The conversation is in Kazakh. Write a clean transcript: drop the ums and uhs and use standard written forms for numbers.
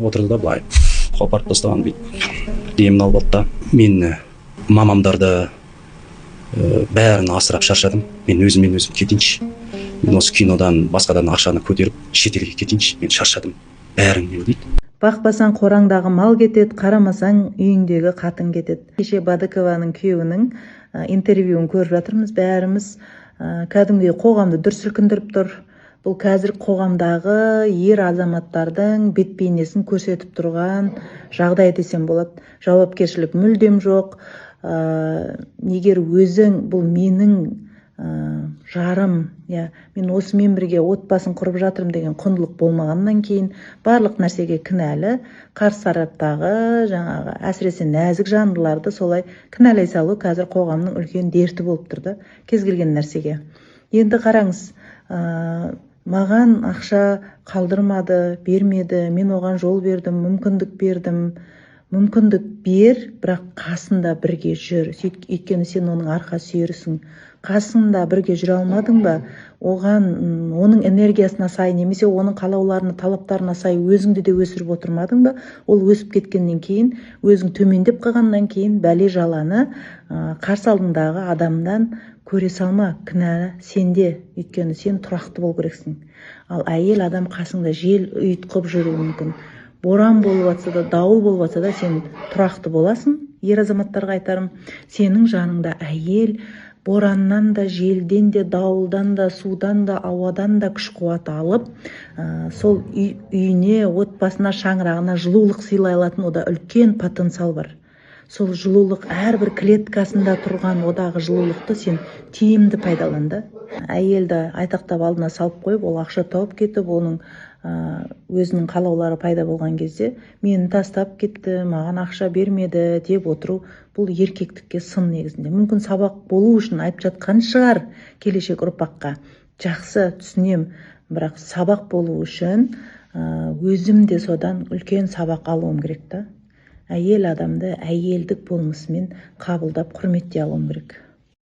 отырды да былай қопарып тастаған бүйтіп демін алып алды да мен мамамдарды бәрін асырап шаршадым, мен өзім кетейінші, мен осы кинодан басқадан ақшаны көтеріп шетелге кетейінші, мен шаршадым бәріңнен дейді. Бақпасаң қораңдағы мал кетеді, қарамасаң үйіңдегі қатын кетеді. Кеше Бадыкованың күйеуінің интервьюін көріп жатырмыз бәріміз. Кәдімгі қоғамды дүр сілкіндіріп тұр. Бұл қазір қоғамдағы ер азаматтардың бет-бейнесін көрсетіп тұрған жағдай десем болады. Жауапкершілік мүлдем жоқ. Егер өзің, бұл менің жарым, мен осымен бірге отбасын құрып жатырмын деген құндылық болмағаннан кейін барлық нәрсеге кінәлі, қарсы тараптағы жаңағы әсіресе нәзік жандыларды солай кінәлай салу қазір қоғамның үлкен дерті болып тұрды кез келген нәрсеге. Енді қараңыз, маған ақша қалдырмады, бермеді, мен оған жол бердім, мүмкіндік бердім. Мүмкіндік бер, бірақ қасында бірге жүр. Өйткені сен оның арқа сүйерісің. Қасында бірге жүре алмадың ба, оның энергиясына сай немесе оның қалауларына, талаптарына сай өзіңді де өсіріп отырмадың ба, ол өсіп кеткеннен кейін, өзің төмендеп қалғаннан кейін бәле жаланы қарсы алдыңдағы адамдан көре салма. Кінә сенде, өйткені сен тұрақты болу керексің. Ал әйел адам қасыңда жел ұйытқып жүруі мүмкін. Боран болып жатса да, дауыл болып жатса да сен тұрақты боласың. Ер азаматтарға айтарым, сенің жаныңда әйел бораннан да, желден де, дауылдан да, судан да, ауадан да күш қуат алып, сол үйіне, отбасына, шаңырағына жылулық сыйлай алатын ода үлкен потенциал бар. Сол жылулық әрбір клеткасында тұрған одағы жылулықты сен тиімді пайдаланды. Әйелді айтақтап алдына салып қойып, ол ақша тауып кетіп, оның өзінің қалаулары пайда болған кезде мені тастап кетті, маған ақша бермеді деп отыру, бұл еркектікке сын негізінде. Мүмкін сабақ болу үшін айтып жатқан шығар келешек ұрпаққа. Жақсы түсінем, бірақ сабақ болу үшін өзім де содан үлкен сабақ алуым керек та. Әйел адамды әйелдік болмысымен қабылдап құрметтей алуым керек.